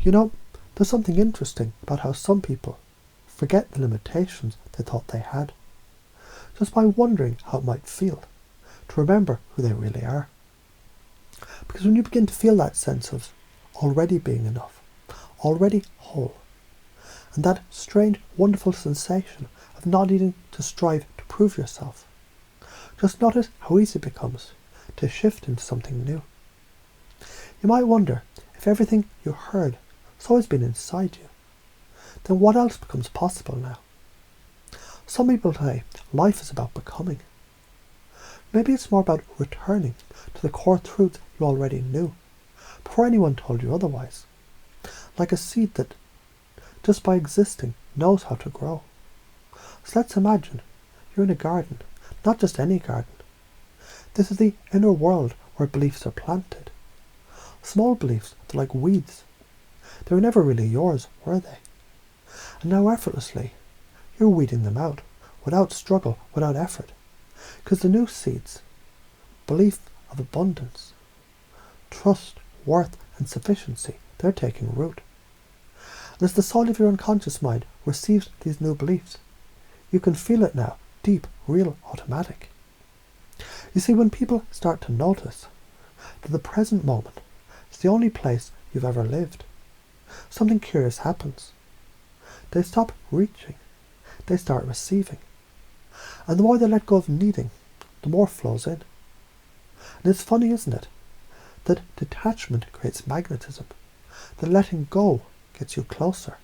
You know, there's something interesting about how some people forget the limitations they thought they had, just by wondering how it might feel to remember who they really are. Because when you begin to feel that sense of already being enough, already whole, and that strange, wonderful sensation of not needing to strive to prove yourself, just notice how easy it becomes to shift into something new. You might wonder if everything you heard has always been inside you, then what else becomes possible now? Some people say life is about becoming. Maybe it's more about returning to the core truths you already knew, before anyone told you otherwise. Like a seed that, just by existing, knows how to grow. So let's imagine you're in a garden, not just any garden. This is the inner world where beliefs are planted. Small beliefs, they're like weeds. They were never really yours, were they? And now effortlessly, you're weeding them out, without struggle, without effort. Because the new seeds, belief of abundance, trust, worth and sufficiency, they're taking root. And as the soul of your unconscious mind receives these new beliefs, you can feel it now, deep, real, automatic. You see, when people start to notice that the present moment is the only place you've ever lived, something curious happens. They stop reaching, they start receiving. And the more they let go of needing, the more flows in. And it's funny, isn't it, that detachment creates magnetism, that letting go gets you closer.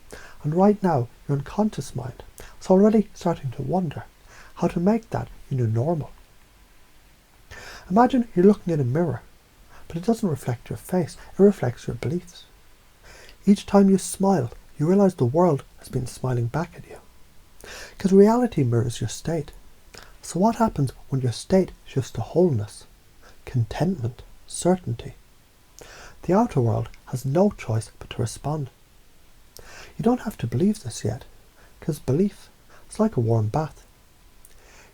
And right now, your unconscious mind is already starting to wonder how to make that your new normal. Imagine you're looking in a mirror, but it doesn't reflect your face, it reflects your beliefs. Each time you smile, you realize the world has been smiling back at you. Because reality mirrors your state. So what happens when your state shifts to wholeness, contentment, certainty? The outer world has no choice but to respond. You don't have to believe this yet, because belief is like a warm bath.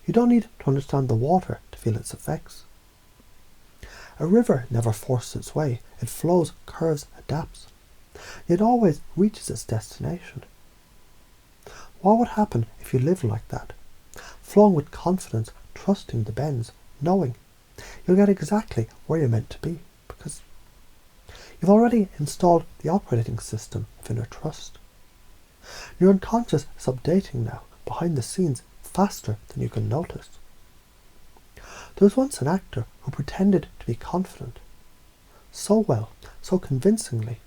You don't need to understand the water to feel its effects. A river never forces its way. It flows, curves, adapts. It always reaches its destination. What would happen if you lived like that? Flowing with confidence, trusting the bends, knowing you'll get exactly where you're meant to be, because you've already installed the operating system of inner trust. Your unconscious is updating now, behind the scenes, faster than you can notice. There was once an actor who pretended to be confident, so well, so convincingly,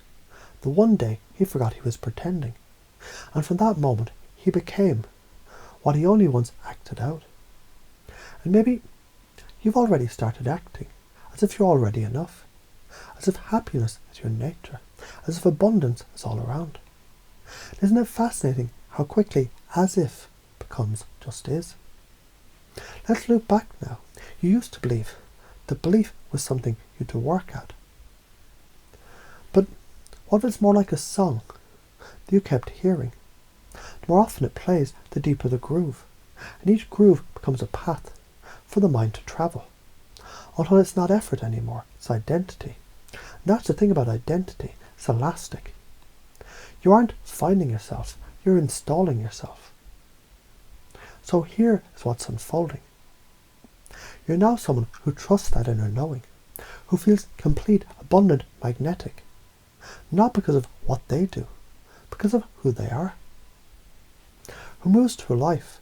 that one day he forgot he was pretending, and from that moment he became what he only once acted out. And maybe you've already started acting as if you're already enough, as if happiness is your nature, as if abundance is all around. Isn't it fascinating how quickly as if becomes just is? Let's look back now. You used to believe that belief was something you had to work at. But what if it's more like a song that you kept hearing? The more often it plays, the deeper the groove, and each groove becomes a path for the mind to travel, until it's not effort anymore, it's identity. And that's the thing about identity, it's elastic. You aren't finding yourself, you're installing yourself. So here is what's unfolding. You're now someone who trusts that inner knowing, who feels complete, abundant, magnetic, not because of what they do, because of who they are. Who moves through life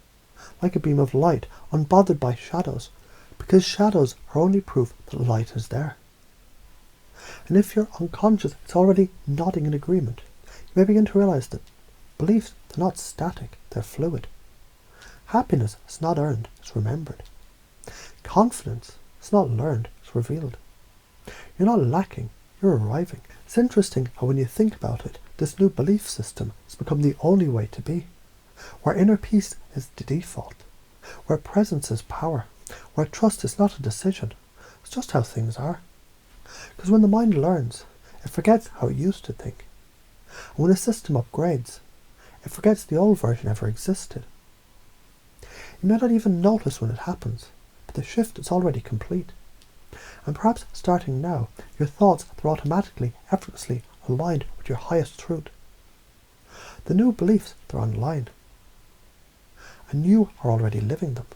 like a beam of light, unbothered by shadows, because shadows are only proof that light is there. And if you're unconscious, it's already nodding in agreement. You may begin to realize that beliefs are not static, they're fluid. Happiness is not earned, it's remembered. Confidence is not learned, it's revealed. You're not lacking, you're arriving. It's interesting how when you think about it, this new belief system has become the only way to be, where inner peace is the default, where presence is power, where trust is not a decision, it's just how things are. Because when the mind learns, it forgets how it used to think. And when a system upgrades, it forgets the old version ever existed. You may not even notice when it happens, but the shift is already complete. And perhaps starting now, your thoughts are automatically, effortlessly aligned with your highest truth. The new beliefs, they're online, and you are already living them.